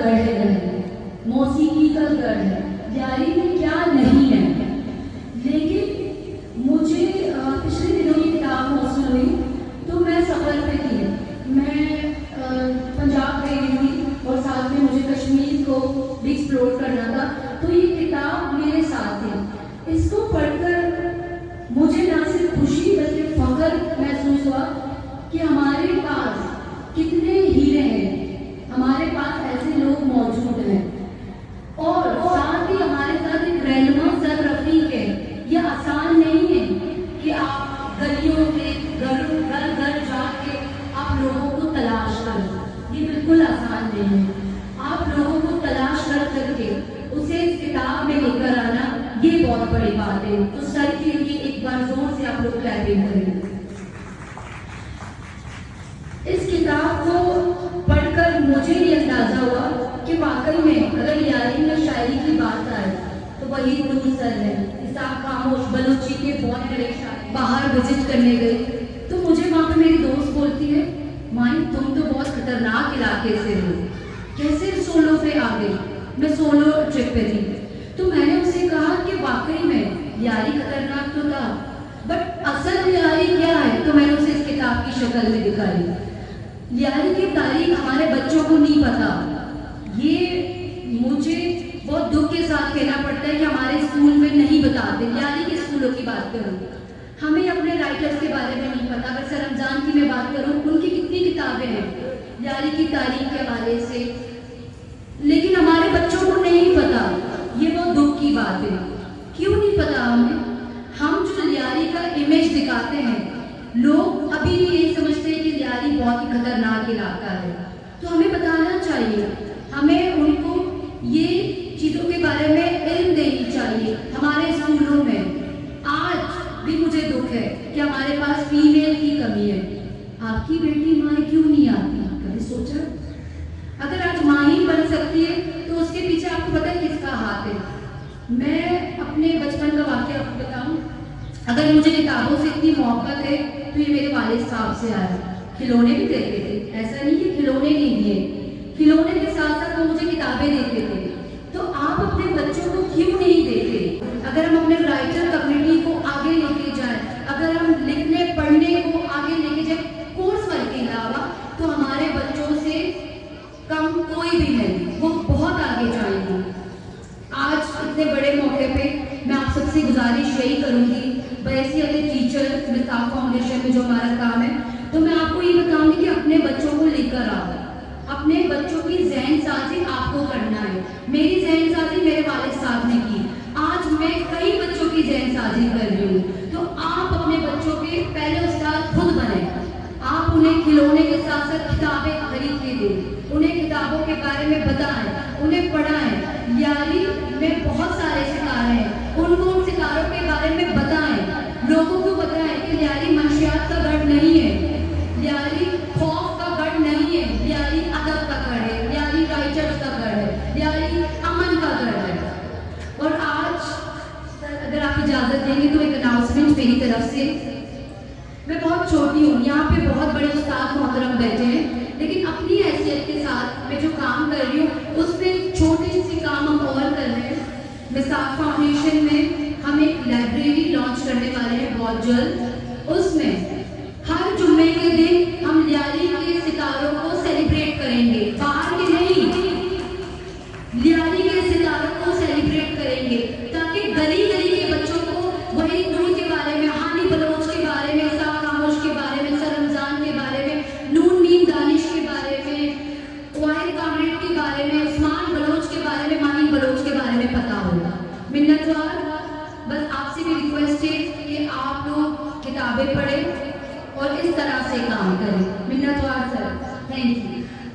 گڑھ ہے, موسیقی کا گڑھ ہے, لیاری میں کیا نہیں ہے. لیکن مجھے پچھلے دنوں یہ کتاب موصول ہوئی تو میں سفر پہ تھی. میں پنجاب گئی ہوئی اور ساتھ میں مجھے کشمیر کو بھی ایکسپلور کرنا تھا, تو یہ کتاب میرے ساتھ تھی. اس کو پڑھ کر مجھے نہ صرف خوشی بلکہ فخر محسوس ہوا کہ ہمارے پاس کتنے ہیرے ہیں, ہمارے پاس ایسے لوگ موجود ہیں. اور ساتھ ہی ہمارے ساتھ ایک رہنما سر رفیق ہے. یہ آسان نہیں ہے کہ آپ گلیوں کے گھر گھر جا کے آپ لوگوں کو تلاش کریں. یہ بالکل آسان نہیں ہے. آپ لوگوں کو تلاش کر کے اسے اس کتاب میں لے کر آنا, یہ بہت بڑی بات ہے. تو سر کے لیے ایک بار زور سے آپ لوگ کلیپنگ کریں. اس کتاب کو پڑھ کر مجھے یہ اندازہ ہوا کہ واقعی میں اگر لیاری میں شاعری کی بات آئے تو وہی نور سر ہے. اسحاق خاموش بلوچی کے بہت بڑے شاعر باہر وزٹ کرنے گئے تو مجھے وہاں پہ میری دوست بولتی ہے, مائی تم تو بہت خطرناک علاقے سے ہو, کیسے سولو پہ آ گئی. میں سولو ٹرپ پہ تھی. تو میں نے اسے کہا کہ واقعی میں لیاری خطرناک تو تھا, بٹ اصل لیاری کیا ہے تو میں نے اسے اس کتاب کی شکل میں دکھائی. لیاری کی تاریخ ہمارے بچوں کو نہیں پتا. یہ مجھے بہت دکھ کے ساتھ کہنا پڑتا ہے کہ ہمارے اسکول میں نہیں بتاتے. لیاری کے اسکولوں کی بات کروں, ہمیں اپنے رائٹرز کے بارے میں نہیں پتا. اگر سر رمضان کی میں بات کروں, ان کی کتنی کتابیں ہیں لیاری کی تاریخ کے حوالے سے, لیکن ہمارے بچوں کو نہیں پتا. یہ بہت دکھ کی بات ہے. کیوں نہیں پتا ہمیں؟ ہم جو لیاری کا امیج دکھاتے ہیں, لوگ ابھی بھی یہی سمجھتے ہیں کہ لیاری بہت ہی خطرناک علاقہ ہے. تو ہمیں بتانا چاہیے, ہمیں ان کو یہ چیزوں کے بارے میں علم دینی چاہیے. ہمارے اسکولوں میں آج بھی مجھے دکھ ہے کہ ہمارے پاس فیمیل کی کمی ہے. آپ کی بیٹی ماں کیوں نہیں آتی, کبھی سوچا؟ اگر آج ماں ہی بن سکتی ہے تو اس کے پیچھے آپ کو پتا ہے کس کا ہاتھ ہے. میں اپنے بچپن کا واقعہ آپ کو بتاؤں. اگر مجھے کتابوں سے اتنی محبت ہے تو یہ میرے والد صاحب سے آیا. کھلونے بھی دیتے تھے, ایسا نہیں کہ کھلونے نہیں دیے, کھلونے کے ساتھ ساتھ وہ مجھے کتابیں دیتے تھے. تو آپ اپنے بچوں کو کیوں نہیں دیتے؟ اگر ہم اپنے رائٹر کمیونٹی کو آگے لے کے جائیں, اگر ہم لکھنے پڑھنے کو آگے لے کے جائیں کورس ورک کے علاوہ, تو ہمارے بچوں سے کم کوئی بھی نہیں, وہ بہت آگے جائیں گے. آج اتنے بڑے موقع پہ میں آپ سب سے گزارش یہی کروں گی, ویسے اگر ٹیچر مساق فاؤنڈیشن میں جو ہمارا کام ہے, تو میں آپ کو یہ بتاؤں گی کہ اپنے بچوں کو لے کر آؤ. اپنے بچوں کی ذہن سازی آپ کو کرنا ہے. میری ذہن سازی میرے والد صاحب نے کی, آج میں کئی بچوں کی ذہن سازی کر رہی ہوں. تو آپ اپنے بچوں کے پہلے استاد خود بنیں. آپ انہیں کھلونے کے ساتھ ساتھ کتابیں خرید کے دیں, انہیں کتابوں کے بارے میں بتائیں, انہیں پڑھائیں. لیاری میں بہت سارے ستارے ہیں, ان کو ان ستاروں کے بارے میں بتائیں. لوگوں کو بتائیں کہ لیاری منشیات کا گڑھ نہیں ہے, لیاری خوف کا گڑھ نہیں ہے, لیاری ادب کا گڑھ ہے, لیاری رائٹرز کا گڑھ ہے, لیاری امن کا گڑھ ہے. اور آج اگر آپ اجازت دیں گے تو ایک اناؤنسمنٹ میری طرف سے. میں بہت چھوٹی ہوں, یہاں پہ بہت بڑے استاد محترم بیٹھے ہیں, لیکن اپنی حیثیت کے ساتھ میں جو کام کر رہی ہوں اس میں چھوٹی سی کام ہم اور کر رہے ہیں. مساق فاؤنڈیشن میں ہم ایک لائبریری لانچ کرنے والے ہیں بہت جلد. اس میں ہر جمعے کے دن ہم لیاری کے ستاروں کو سیلیبریٹ کریں گے, باہر کے نہیں, لیاری کے ستاروں کو سیلیبریٹ کریں گے, تاکہ گلی گلی کے بچوں کو وہی نور کے بارے میں, ہانی بلوچ کے بارے میں, اسحاق خاموش کے بارے میں, سر رمضان کے بارے میں, نون نیم دانش کے بارے میں, واحد کامریڈ کے بارے میں, عثمان بلوچ کے بارے میں, مانی بلوچ کے بارے میں پتا ہوگا. منتوار بس آپ سے بھی ریکویسٹ ہے کہ آپ لوگ کتابیں پڑھیں اور اس طرح سے کام کریں. منتوار سر, تھینک یو.